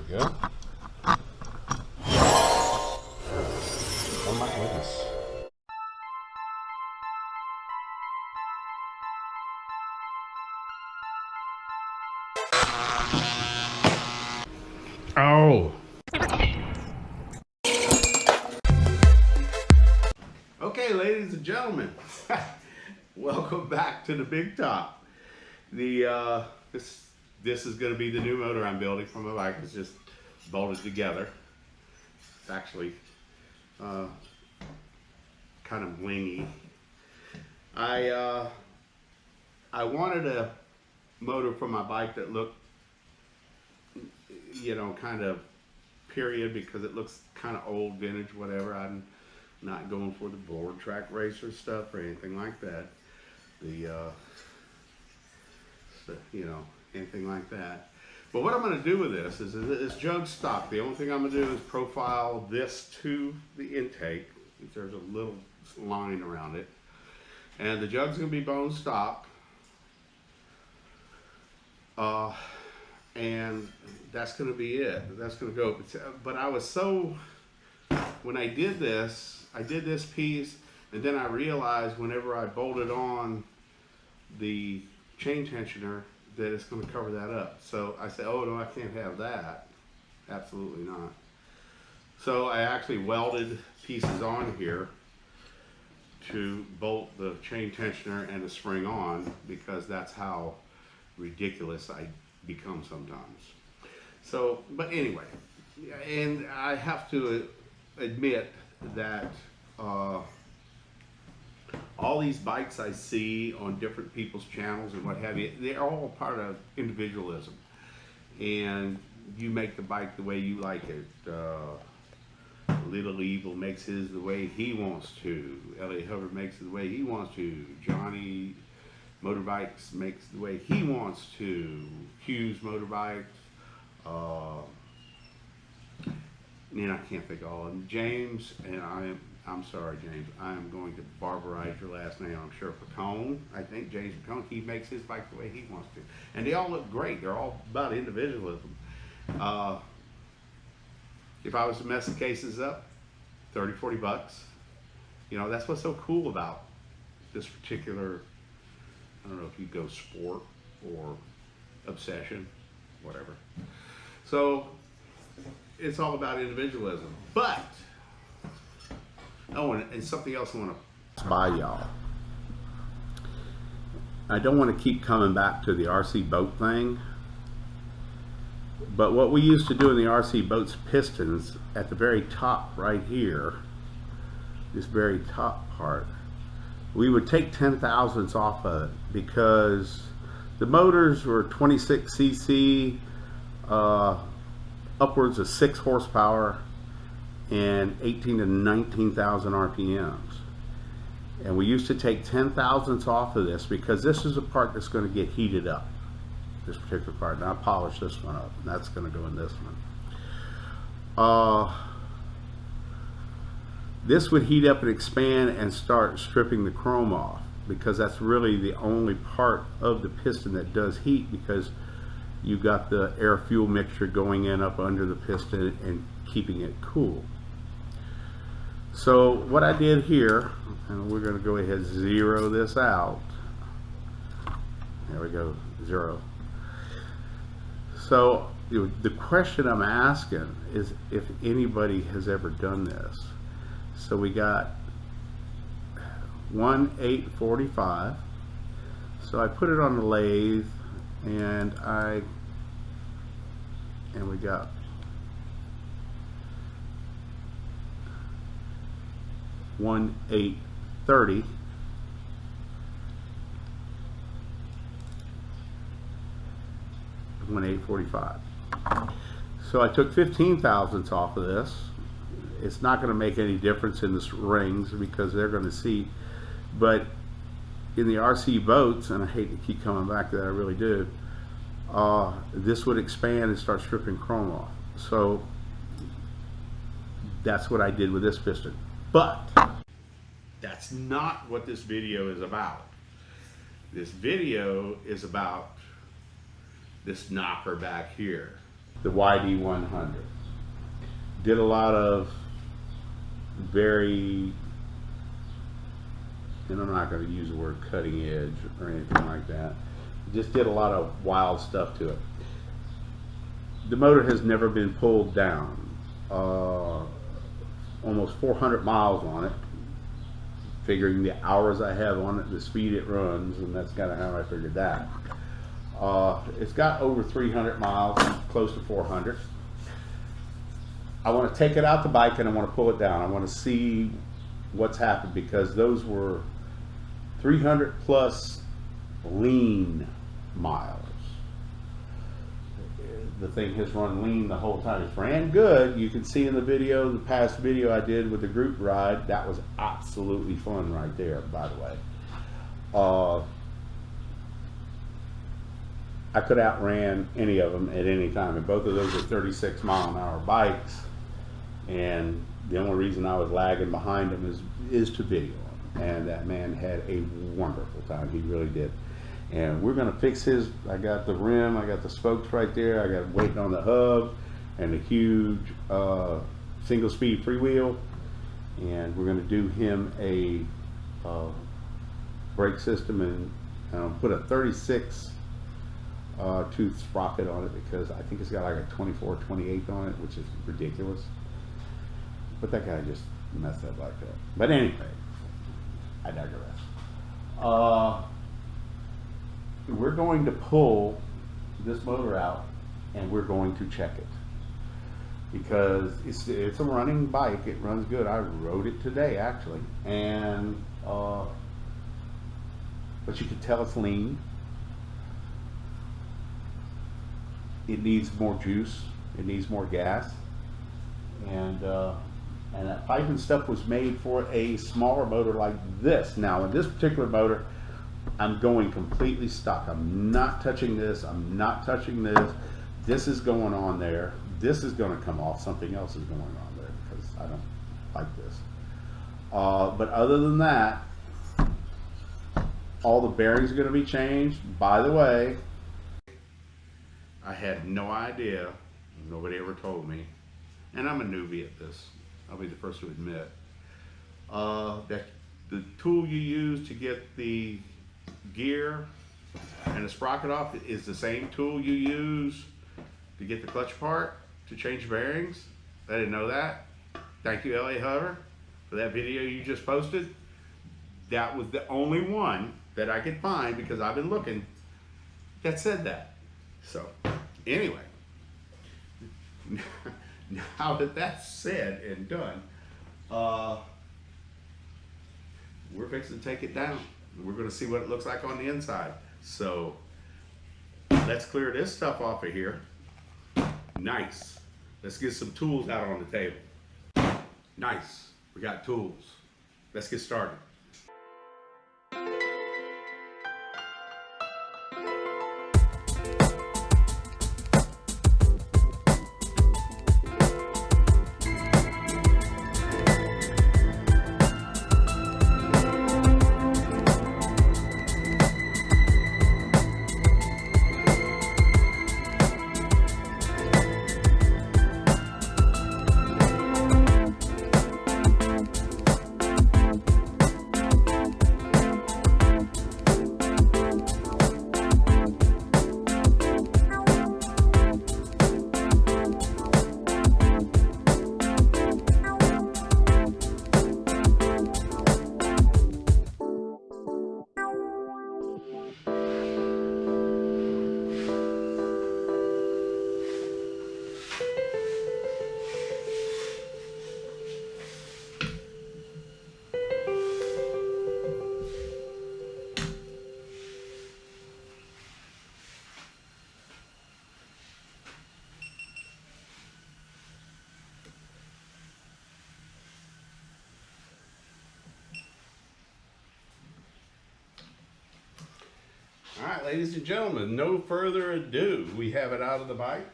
we go. Oh my goodness. Oh. Okay, ladies and gentlemen, welcome back to the Big Top. This is going to be the new motor I'm building for my bike. It's just bolted together. It's actually kind of blingy. I wanted a motor for my bike that looked, you know, kind of period, because it looks kind of old, vintage, whatever. I'm not going for the board track racer stuff or anything like that. You know, anything like that. But what I'm going to do with this is it's jug stock. The only thing I'm going to do is profile this to the intake. There's a little line around it. And the jug's going to be bone stock. And that's going to be it. That's going to go. But I was so, when I did this piece, and then I realized whenever I bolted on the chain tensioner that it's going to cover that up. So I said, oh no, I can't have that. Absolutely not. So I actually welded pieces on here to bolt the chain tensioner and the spring on, because that's how ridiculous I become sometimes. So, but anyway, and I have to admit that all these bikes I see on different people's channels and what have you, they're all part of individualism. And you make the bike the way you like it. Little Evil makes his the way he wants to. Elliot Hubbard makes it the way he wants to. Johnny Motorbikes makes the way he wants to. Hughes Motorbikes. And I can't think of all of them. James, and I'm sorry, James, I am going to barbarize your last name. I'm sure Pacone, I think James Pacone, he makes his bike the way he wants to. And they all look great. They're all about individualism. If I was to mess the cases up, 30, 40 bucks. You know, that's what's so cool about this particular, I don't know if you go sport or obsession, whatever. So it's all about individualism. But, oh, and something else I want to by y'all. I don't want to keep coming back to the RC boat thing, but what we used to do in the RC boats pistons, at the very top right here, this very top part, we would take 10 thousandths off of it, because the motors were 26 cc, upwards of 6 horsepower and 18 to 19,000 RPMs. And we used to take 10 thousandths off of this, because this is a part that's going to get heated up. This particular part. Now I polish this one up, and that's going to go in this one. This would heat up and expand and start stripping the chrome off, because that's really the only part of the piston that does heat, because you got the air fuel mixture going in up under the piston and keeping it cool. So what I did here, and we're going to go ahead and zero this out. There we go, 0. So the question I'm asking is if anybody has ever done this. So we got 1/845. So I put it on the lathe, and we got 1/830. One 845. So I took 15 thousandths off of this. It's not going to make any difference in the rings, because they're going to seat. But in the RC boats, and I hate to keep coming back to that, I really do, this would expand and start stripping chrome off. So that's what I did with this piston. But that's not what this video is about. This video is about this knocker back here. the YD100. Did a lot of very, and I'm not going to use the word cutting edge or anything like that, just did a lot of wild stuff to it. The motor has never been pulled down. Almost 400 miles on it, figuring the hours I have on it, the speed it runs, and that's kind of how I figured that. It's got over 300 miles, close to 400. I want to take it out the bike and I want to pull it down. I want to see what's happened, because those were 300 plus lean miles. The thing has run lean the whole time. It's ran good. You can see in the video, the past video I did with the group ride, that was absolutely fun right there, by the way. I could outran any of them at any time, and both of those are 36-mile-an-hour bikes, and the only reason I was lagging behind them is to video them. And that man had a wonderful time. He really did. And we're going to fix his. I got the rim, I got the spokes right there, I got waiting on the hub and a huge single speed freewheel, and we're going to do him a brake system and put a 36 tooth sprocket on it, because I think it's got like a 24/28 on it, which is ridiculous, but that guy just messed up like that. But anyway, I digress. We're going to pull this motor out and we're going to check it, because it's a running bike. It runs good. I rode it today actually, and but you can tell it's lean. It needs more juice. It needs more gas, and that pipe and stuff was made for a smaller motor like this. Now in this particular motor, I'm going completely stock. I'm not touching this. I'm not touching this. This is going on there. This is going to come off. Something else is going on there, because I don't like this. But other than that, all the bearings are going to be changed. By the way, I had no idea. Nobody ever told me. And I'm a newbie at this. I'll be the first to admit. That the tool you use to get the gear and the sprocket off is the same tool you use to get the clutch apart to change bearings. I didn't know that. Thank you, YD100, for that video you just posted. That was the only one that I could find, because I've been looking, that said that. So anyway, now that that's said and done, we're fixing to take it down. We're going to see what it looks like on the inside. So let's clear this stuff off of here. Nice. Let's get some tools out on the table. Nice. We got tools. Let's get started. All right, ladies and gentlemen, no further ado. We have it out of the bike.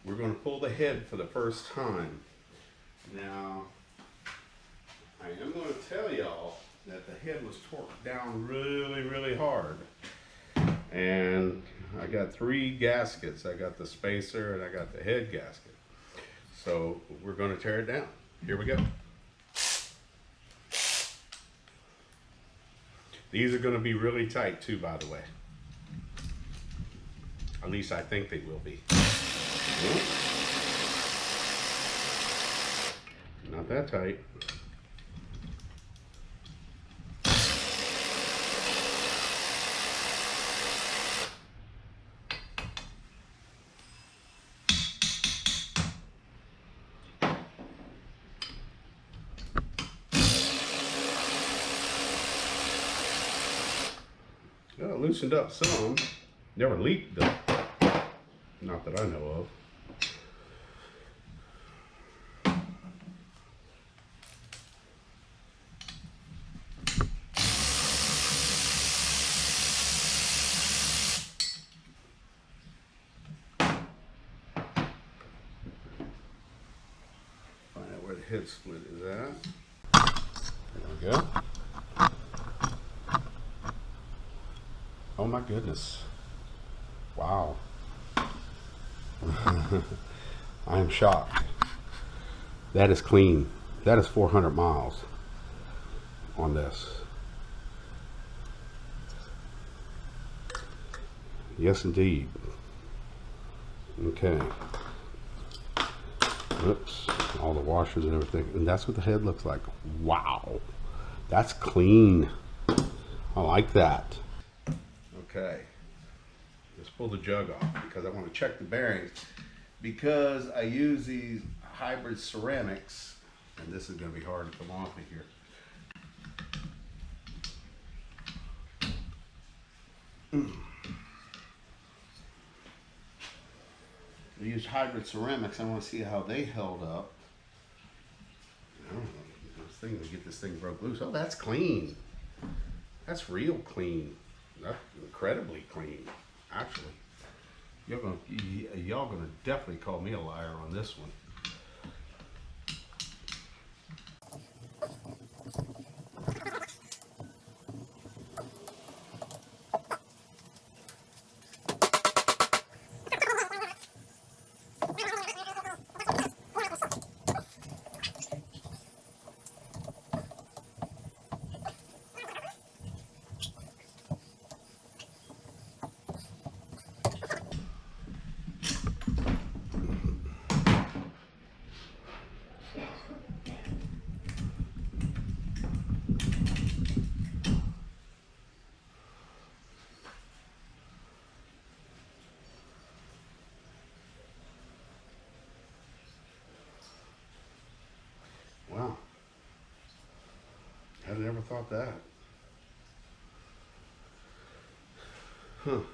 We're going to pull the head for the first time. Now, I am going to tell y'all that the head was torqued down really, really hard. And I got 3 gaskets. I got the spacer and I got the head gasket. So we're going to tear it down. Here we go. These are going to be really tight too, by the way. At least I think they will be. Not that tight. Well, it loosened up some. Never leaked though. Not that I know of. Find out where the head split is at. There we go. Oh my goodness. Wow. I am shocked. That is clean. That is 400 miles on this. Yes, indeed. Okay. Oops. All the washers and everything. And that's what the head looks like. Wow. That's clean. I like that. Okay. Let's pull the jug off because I want to check the bearings. Because I use these hybrid ceramics, and this is going to be hard to come off of here. I used hybrid ceramics. I want to see how they held up. I don't know. This thing to get this thing broke loose. Oh, that's clean. That's real clean. That's incredibly clean, actually. Y'all gonna definitely call me a liar on this one. Wow. I never thought that. Huh. Ooh,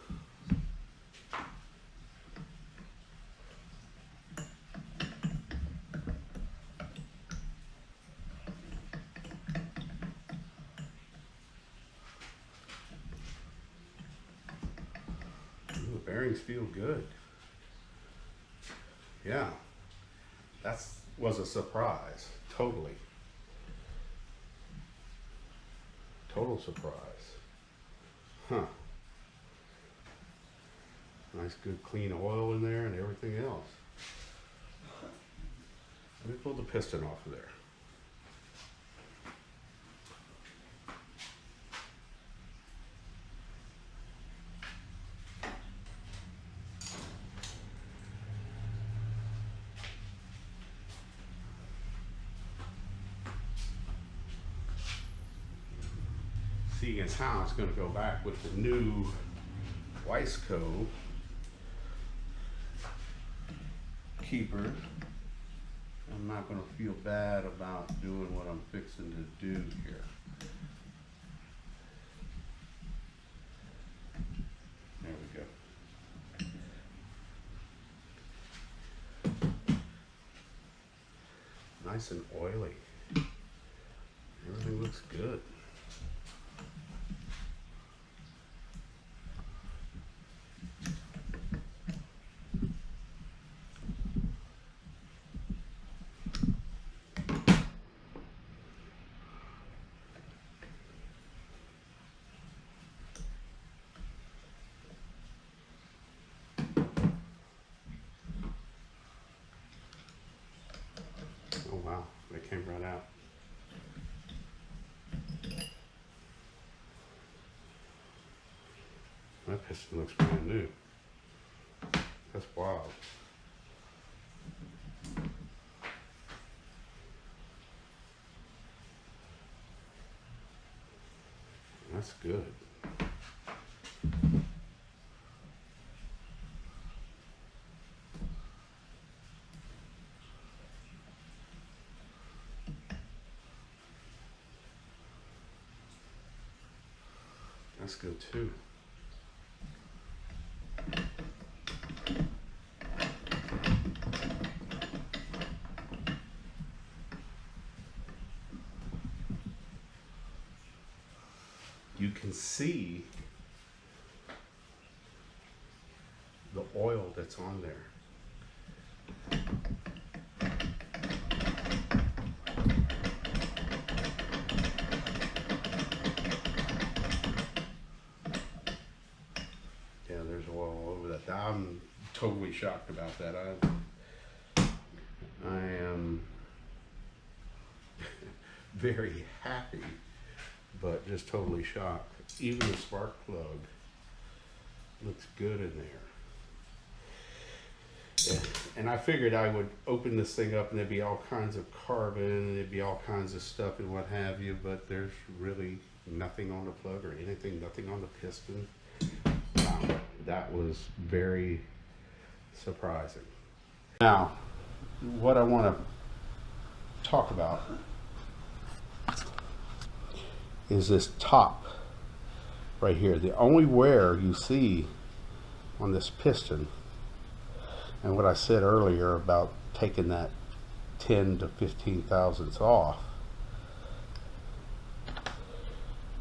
the bearings feel good. Yeah. That was a surprise. Totally. Total surprise. Huh. Nice good clean oil in there and everything else. Let me pull the piston off of there. Seeing as how it's going to go back with the new Weisco keeper, I'm not going to feel bad about doing what I'm fixing to do here. There we go. Nice and oily. Everything looks good. They came right out. That piston looks brand new. That's wild. That's good. That's good too. You can see the oil that's on there. Yeah, there's oil all over that. I'm totally shocked about that. I am very happy, but just totally shocked. Even the spark plug looks good in there. And I figured I would open this thing up and there'd be all kinds of carbon and there'd be all kinds of stuff and what have you, but there's really nothing on the plug or anything, nothing on the piston. Wow, that was very surprising. Now, what I want to talk about is this top right here. The only wear you see on this piston, and what I said earlier about taking that 10 to 15 thousandths off,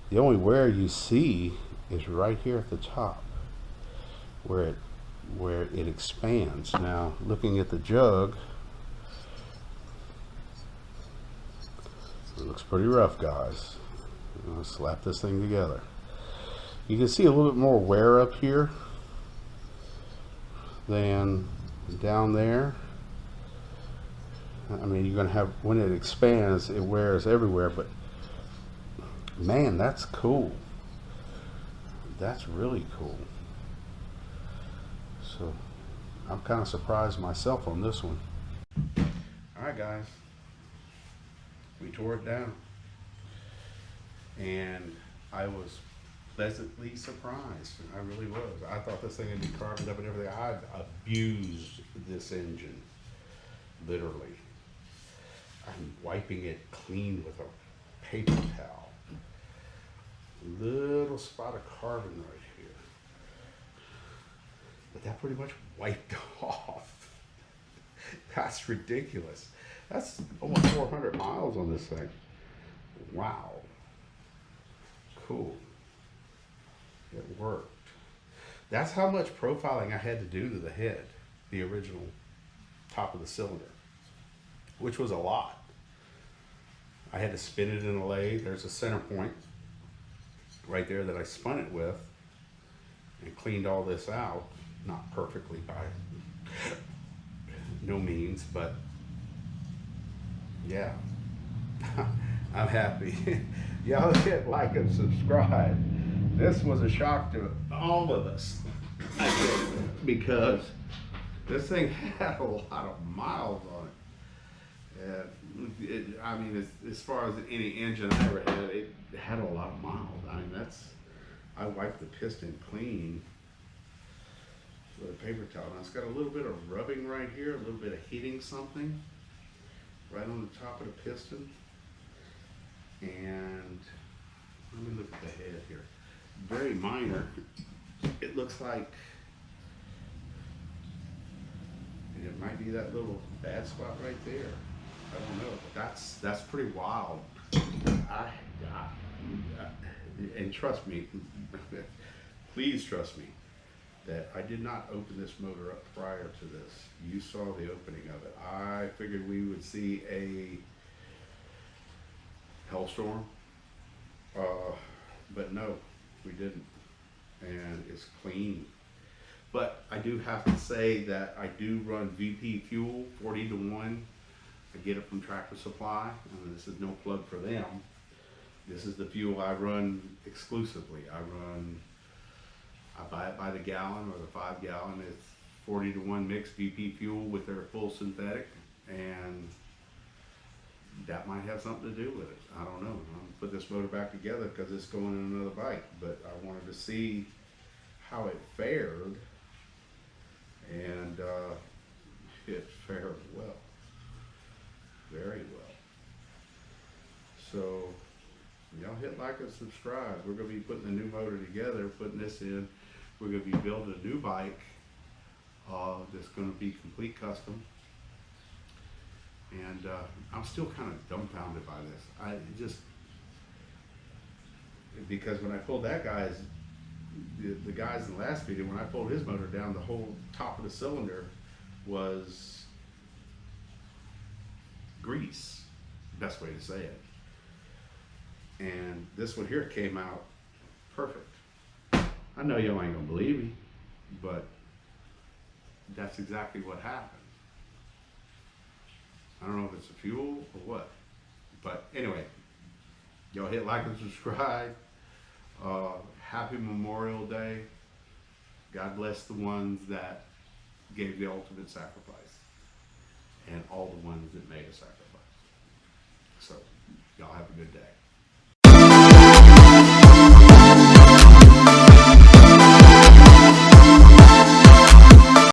the only wear you see is right here at the top where it expands. Now, looking at the jug, it looks pretty rough, guys. I'm gonna slap this thing together. You can see a little bit more wear up here than down there. I mean, you're gonna have, when it expands, it wears everywhere, but man, that's cool. That's really cool. So I'm kind of surprised myself on this one. All right, guys, we tore it down, and I was pleasantly surprised. I really was. I thought this thing would be carboned up and everything. I've abused this engine, literally. I'm wiping it clean with a paper towel. Little spot of carbon right here. But that pretty much wiped off. That's ridiculous. That's almost 400 miles on this thing. Wow. Cool. It worked. That's how much profiling I had to do to the head, the original top of the cylinder, which was a lot. I had to spin it in a lathe. There's a center point right there that I spun it with and cleaned all this out. Not perfectly by no means, but yeah, I'm happy. Y'all hit like and subscribe. This was a shock to all of us, I think, because this thing had a lot of miles on it. I mean, as far as any engine I ever had, it had a lot of miles. I mean, I wiped the piston clean with a paper towel. Now it's got a little bit of rubbing right here, a little bit of hitting something right on the top of the piston. And let me look at the head here. Very minor. It looks like it might be that little bad spot right there. I don't know, but that's pretty wild. And trust me, please trust me, that I did not open this motor up prior to this. You saw the opening of it. I figured we would see a hellstorm, but no, we didn't. And it's clean. But I do have to say that I do run VP fuel 40 to 1 I get it from Tractor Supply, and this is no plug for them. This is the fuel I run exclusively. I buy it by the gallon or the 5 gallon. It's 40-to-1 mixed VP fuel with their full synthetic, and that might have something to do with it. I don't know. I'm gonna put this motor back together because it's going in another bike, but I wanted to see how it fared, and it fared well, very well. So y'all hit like and subscribe. We're gonna be putting a new motor together, putting this in. We're gonna be building a new bike that's gonna be complete custom. And I'm still kind of dumbfounded by this. I just, because when I pulled that guy's, the guys in the last video, when I pulled his motor down, the whole top of the cylinder was grease, best way to say it. And this one here came out perfect. I know y'all ain't gonna believe me, but that's exactly what happened. I don't know if it's the fuel or what, but anyway, y'all hit like and subscribe. Happy Memorial Day. God bless the ones that gave the ultimate sacrifice, and all the ones that made a sacrifice. So y'all have a good day.